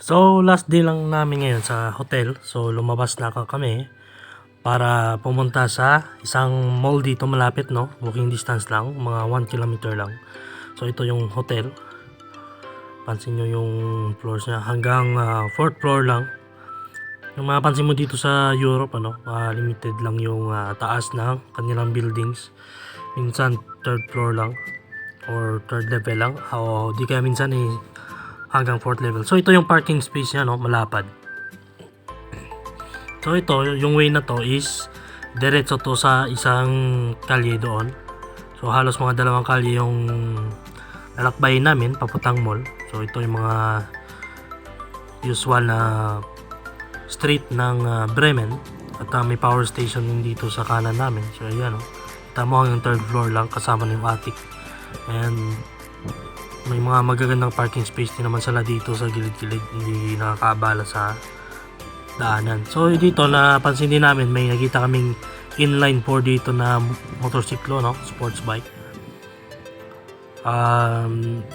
So, last day lang namin ngayon sa hotel. So, lumabas na kami para pumunta sa isang mall dito malapit, no? Walking distance lang, mga 1 kilometer lang. So, ito yung hotel. Pansin nyo yung floors niya. Hanggang 4th floor lang. Yung mapapansin mo dito sa Europe, limited lang yung taas ng kanilang buildings. Minsan, 3rd floor lang or 3rd level lang. O di kaya minsan hanggang 4th level. So ito yung parking space niya, no, malapad. So ito, yung way na to is diretso to sa isang kalye doon. So halos mga dalawang kalye yung lalakbayin namin papuntang mall. So ito yung mga usual na street ng Bremen. At may power station din dito sa kanan namin. So ayan, no. Tama hanggang 3rd floor lang kasama ng attic. And may mga magagandang parking space din naman sila dito sa gilid-gilid, hindi nakakaabala sa daanan. So dito napansin din namin may nakita kaming inline 4 dito na motorsiklo, no, sports bike.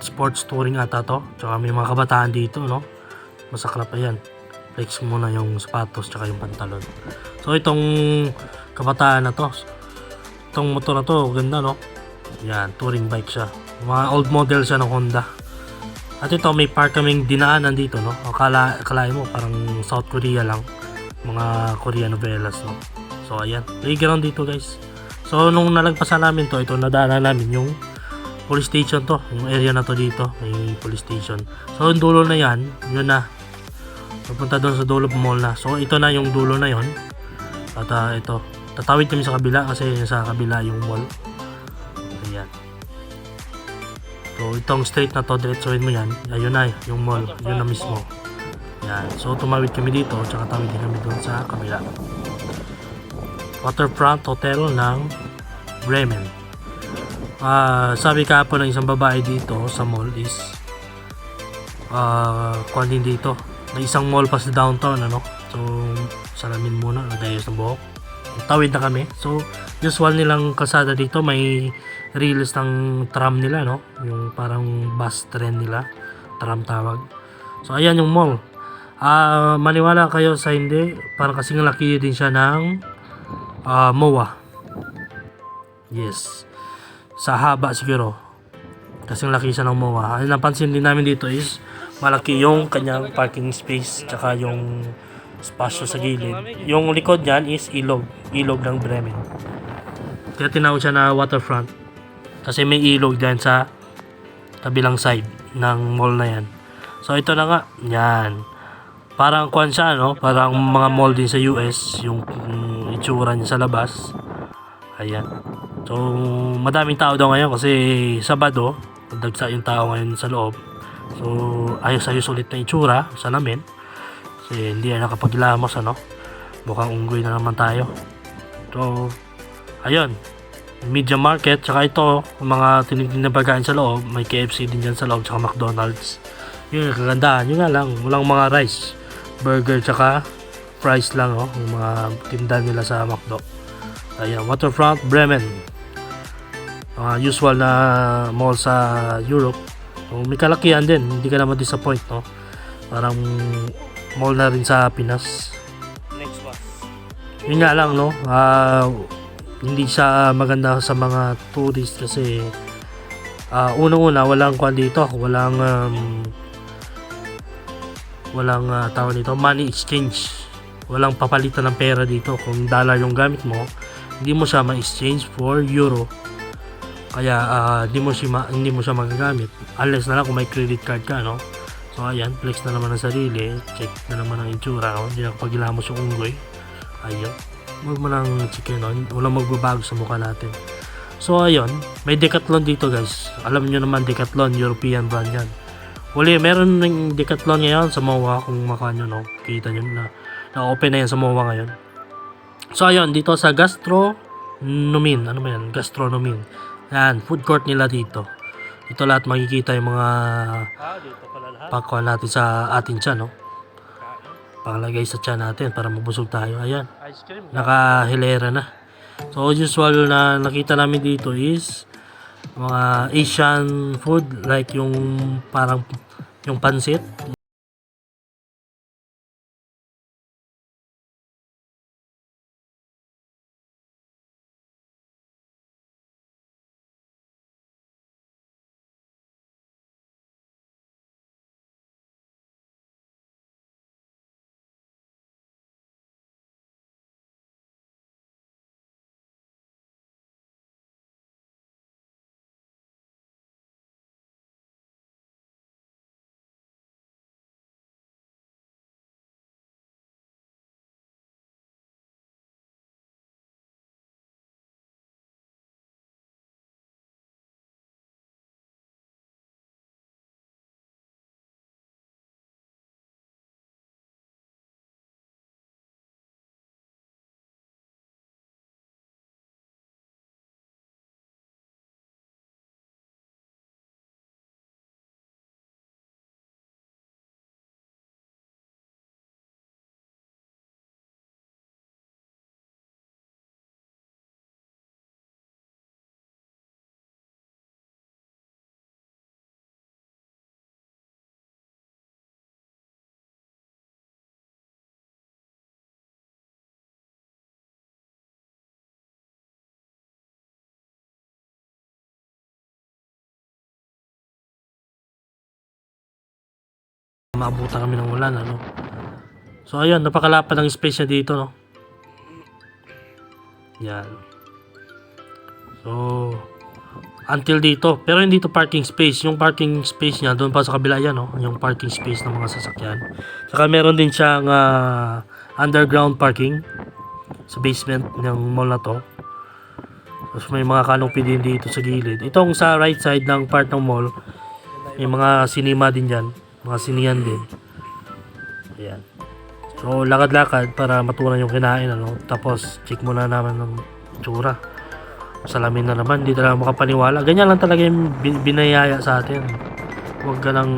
Sports touring ata to. Tsaka may mga kabataan dito, no. Masaklap pa yan. Flex muna yung sapatos tsaka yung pantalon. So itong kabataan na to, itong motor na to, ganda, no. Yan, touring bike siya. Mga old model siya ng Honda. At ito may park kaming dinaanan dito, no. Akalain mo parang South Korea lang. Mga Korean novelas, no. So ayan, playground dito, guys. So nung nalagpasan namin to, ito nadaanan namin yung police station to. Yung area na to dito, may police station. So yung dulo na yan, yun na. Pupunta doon sa dulo mall na. So ito na yung dulo na yon. At ito, tatawid kami sa kabila kasi sa kabila yung mall. Ayan. So itong street na to, diretsuhin mo yan. Ayun na, yung mall, yun na mismo. Yan. So tumawid kami dito, tsaka tawid din kami doon sa kabila. Waterfront Hotel ng Bremen. Sabi kahapon ng isang babae dito sa mall is kuwan din dito. May isang mall pa sa downtown, ano. So salamin muna, nagayos ng buhok. Tawid na kami. So usual nilang kalsada dito, may rails ng tram nila, no, yung parang bus train nila, tram tawag. So ayan yung mall. Maniwala kayo sa hindi, parang kasing laki din siya ng MOA. Yes, sa haba siguro kasing laki siya ng MOA. Ang napansin din namin dito is malaki yung kanyang parking space, tsaka yung spasyo sa gilid. Yung likod niyan is ilog ng Bremen. Kaya tinawag siya na waterfront kasi may ilog dyan sa kabilang side ng mall na yan. So ito na nga, yan. Parang kuwan siya, no? Parang mga mall din sa US, yung itsura niya sa labas. Ayan. So madaming tao daw ngayon kasi Sabado, dagsa yung tao ngayon sa loob. So ayos-ayos ulit na itsura sa namin. Kasi hindi na nakapaglamos, ano? Mukhang unggoy na naman tayo. So ayun, media market, tsaka ito mga tinignan na pagkain sa loob, may KFC din dyan sa loob, tsaka McDonald's. Yun yung kagandaan, yun nga lang, walang mga rice, burger, tsaka fries lang, oh, yung mga tinda nila sa McDo. Ayan, Waterfront Bremen, usual na mall sa Europe. So, may kalakihan din, hindi ka naman disappoint, no? Parang mall na rin sa Pinas. Next one, yun nga lang, no, hindi siya maganda sa mga tourist kasi unang-una walang kwan dito, walang tawag dito, money exchange. Walang papalitan ng pera dito. Kung dollar yung gamit mo, hindi mo siya ma-exchange for euro. Kaya hindi mo siya magagamit unless na lang kung may credit card ka, no. So ayan, flex na naman ang sarili, check na naman ang itsura, no? Hindi na kapagilamos yung unggoy. Ayun, huwag mo lang chicken, no? Walang magbabago sa mukha natin. So ayun, may Decathlon dito, guys. Alam nyo naman, Decathlon, European brand yan. Meron ng Decathlon ngayon sa MOA, kung maka nyo, no? Kita nyo na-open na yan sa MOA ngayon. So ayun, dito sa Gastronomin, ano ba yan? Gastronomin. Yan, food court nila dito. Ito lahat makikita yung mga pakuan natin sa atin siya, no? Panglagay sa tiyan natin para mabusog tayo. Ayan, nakahilera na. So usual na nakita namin dito is mga Asian food, like yung parang yung pansit, Maabutan kami ng ulan, ano. So ayun, napakalapad ng space niya dito, no. Yan. So until dito, pero hindi to parking space. Yung parking space niya doon pa sa kabila yan, no. Yung parking space ng mga sasakyan. Saka meron din siyang underground parking sa basement ng mall na to. Tapos may mga canopy din dito sa gilid. Itong sa right side ng part ng mall, may mga sinima din dyan. Mga sinian din. Ayan. So, lakad-lakad para matunan yung kinain, ano. Tapos, check muna naman ng tsura. Salamin na naman, hindi talaga makapaniwala. Ganyan lang talaga yung binayaya sa atin. Huwag ka nang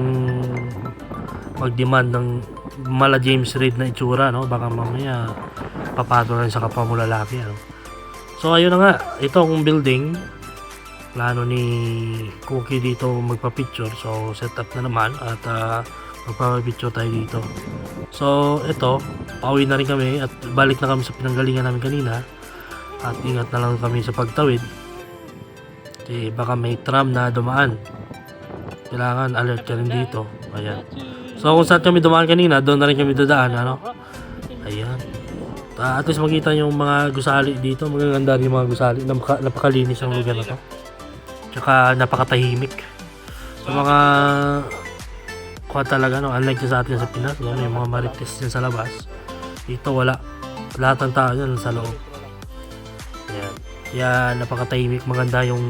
mag-demand ng mala James Reid na itsura, no. Baka mamaya papatol rin sa kapwa mo lalaki, ano. So, ayun na nga. Itong building, plano ni Cookie dito magpa-picture. So, set up na naman at magpa-picture tayo dito. So, ito, pauwi na rin kami at balik na kami sa pinanggalingan namin kanina. At ingat na lang kami sa pagtawid. Kasi baka may tram na dumaan. Kailangan alert ka rin dito. Ayan. So, kung saan kami dumaan kanina, doon na rin kami dadaan, ano? Ayan. At least makita yung mga gusali dito. Magaganda rin yung mga gusali. Napakalinis ang lugar na to. Tsaka napakatahimik. Sa mga kuha talaga, no? Unlike sa atin sa Pinas, no? May mga marites dyan sa labas. Dito wala. Lahat ng tao dyan sa loob. Ayan. Kaya napakatahimik. Maganda yung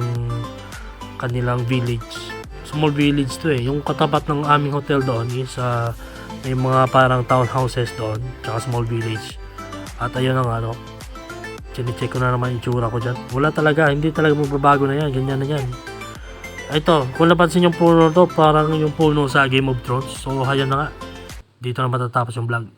kanilang village. Small village to eh. Yung katapat ng aming hotel doon is may mga parang townhouses doon. Tsaka small village. At ayun ang ano, chine-check ko na naman yung tsura ko dyan. Wala talaga, hindi talaga magbabago na yan, ganyan na yan. Ito, kung napansin yung puno to, parang yung puno sa Game of Thrones. So, ayan na nga. Dito na matatapos yung vlog.